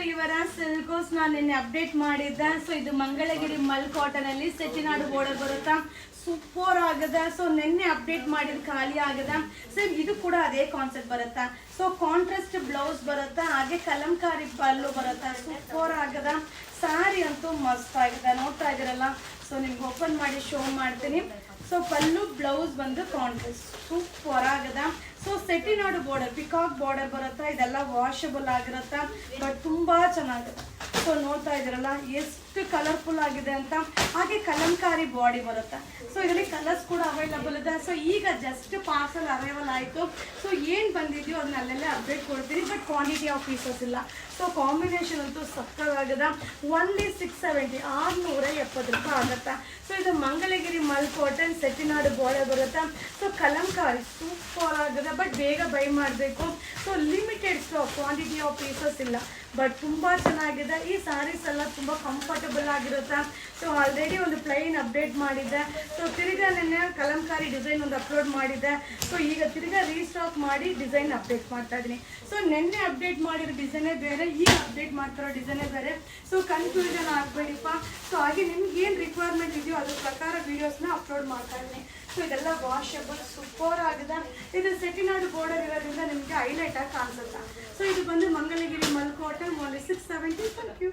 ಇವರ ಸಿಲ್ಕೋಸ್ ನಾನು ನಿನ್ನೆ ಅಪ್ಡೇಟ್ ಮಾಡಿದ್ದೆ. ಸೊ ಇದು ಮಂಗಳಗಿರಿ ಮಲ್ ಕಾಟನ್ ಅಲ್ಲಿ ಸೆಟಿನಾಡು ಬಾರ್ಡರ್ ಬರುತ್ತಾ, ಸೂಪರ್ ಆಗದ. ಸೊ ನಿನ್ನೆ ಅಪ್ಡೇಟ್ ಮಾಡಿದ ಖಾಲಿ ಆಗದ. ಸೊ ಇದು ಕೂಡ ಅದೇ ಕಾನ್ಸೆಪ್ಟ್ ಬರುತ್ತಾ. ಸೊ ಕಾಂಟ್ರಾಸ್ಟ್ ಬ್ಲೌಸ್ ಬರುತ್ತಾ, ಹಾಗೆ ಕಲಂಕಾರಿ ಪಲ್ಲು ಬರುತ್ತಾ, ಸೂಪರ್ ಆಗದ. ಸ್ಯಾರಿ ಅಂತೂ ಮಸ್ತ್ ಆಗಿದೆ, ನೋಡ್ತಾ ಇದ್ದೀರಲ್ಲ. ಸೊ ನಿಮ್ಗೆ ಓಪನ್ ಮಾಡಿ ಶೋ ಮಾಡ್ತೀನಿ. ಸೊ ಪಲ್ಲು ಬ್ಲೌಸ್ ಬಂದು ಕಾಂಟ್ರಾಸ್ಟ್ ಸೂಪರ್ ಆಗದ. ಸೊ ಸೆಟಿನಾಡು ಬಾರ್ಡರ್, ಪಿಕಾಕ್ ಬಾರ್ಡರ್ ಬರುತ್ತಾ, ಇದೆಲ್ಲ ವಾಷಬಲ್ ಆಗಿರುತ್ತಾ, ಬಟ್ ತುಂಬಾ ಚೆನ್ನಾಗಿದೆ. ಸೊ ನೋಡ್ತಾ ಇದ್ದೀರಲ್ಲ ಎಷ್ಟು ಕಲರ್ಫುಲ್ ಆಗಿದೆ ಅಂತ. ಹಾಗೆ ಕಲಂಕಾರಿ ಬಾಡಿ ಬರುತ್ತೆ. ಸೊ ಇದರಲ್ಲಿ ಕಲರ್ಸ್ ಕೂಡ ಅವೈಲಬಲ್ ಇದೆ. ಸೊ ಈಗ ಜಸ್ಟ್ ಪಾರ್ಸಲ್ ಅರೈವಲ್ ಆಯಿತು. ಸೊ ಏನು ಬಂದಿದೆಯೋ ಅದನ್ನ ಅಲ್ಲೆಲ್ಲ ಅಪ್ಡೇಟ್ ಕೊಡ್ತೀನಿ, ಬಟ್ ಕ್ವಾಂಟಿಟಿ ಆಫ್ ಪೀಸಸ್ ಇಲ್ಲ. ಸೊ ಕಾಂಬಿನೇಷನ್ ಅಂತೂ ಸಕ್ಕತ್ತಾಗಿದೆ. ಓನ್ಲಿ 670 670 ರೂಪಾಯಿ ಆಗುತ್ತೆ. ಸೊ ಇದು ಮಂಗಳಗಿರಿ ಮಲ್ ಕಾಟನ್ ಸೆಟಿನಾಡು ಬಾರ್ಡರ್ ಬರುತ್ತೆ. ಸೊ ಕಲಂಕಾರಿ ಸೂಪರ್ ಆಗಿದೆ, ಬಟ್ ಬೇಗ ಬೈ ಮಾಡಬೇಕು. So limited stock, quantity of pieces ಇಲ್ಲ, ಬಟ್ ತುಂಬ ಚೆನ್ನಾಗಿದೆ. ಈ ಸ್ಯಾರೀಸ್ ಎಲ್ಲ ತುಂಬ ಕಂಫರ್ಟಬಲ್ ಆಗಿರುತ್ತೆ. ಸೊ ಆಲ್ರೆಡಿ ಒಂದು ಪ್ಲೈನ್ ಅಪ್ಡೇಟ್ ಮಾಡಿದ್ದೆ. ಸೊ ತಿರ್ಗಾ ನೆನ್ನೆ ಕಲಂಕಾರಿ ಡಿಸೈನ್ ಒಂದು ಅಪ್ಲೋಡ್ ಮಾಡಿದ್ದೆ. ಸೊ ಈಗ ತಿರ್ಗಾ ರೀಸ್ಟಾಕ್ ಮಾಡಿ ಡಿಸೈನ್ ಅಪ್ಡೇಟ್ ಮಾಡ್ತಾ ಇದ್ದೀನಿ. ಸೊ ನಿನ್ನೆ ಅಪ್ಡೇಟ್ ಮಾಡಿರೋ ಡಿಸೈನೇ ಬೇರೆ, ಈಗ ಅಪ್ಡೇಟ್ ಮಾಡ್ತಿರೋ ಡಿಸೈನೇ ಬೇರೆ. So confusion ಆಗಬೇಡಿಪ್ಪ. ಸೊ ಹಾಗೆ ನಿಮ್ಗೆ ಏನು ರಿಕ್ವೈರ್ಮೆಂಟ್ ಇದೆಯೋ ಅದ್ರ ಪ್ರಕಾರ ವೀಡಿಯೋಸ್ನ ಅಪ್ಲೋಡ್ ಮಾಡ್ತಾ ಇದ್ದೀನಿ. ಸೊ ಇದೆಲ್ಲ ವಾಷಬಲ್ ಸೂಪರ್ ಆಗಿದೆ. ಇದು ಸೆಟಿನಾಡು ಬಾರ್ಡರ್ ಇರೋದ್ರಿಂದ ನಿಮಗೆ ಹೈಲೈಟ್ ಆಗಿ ಕಾಣಿಸುತ್ತೆ. ಸೊ ಇದು ಬಂದು ಮಂಗಳಗಿರಿ ಮಲ್ ಕಾಟನ್ ಓನ್ಲಿ 670. Thank you.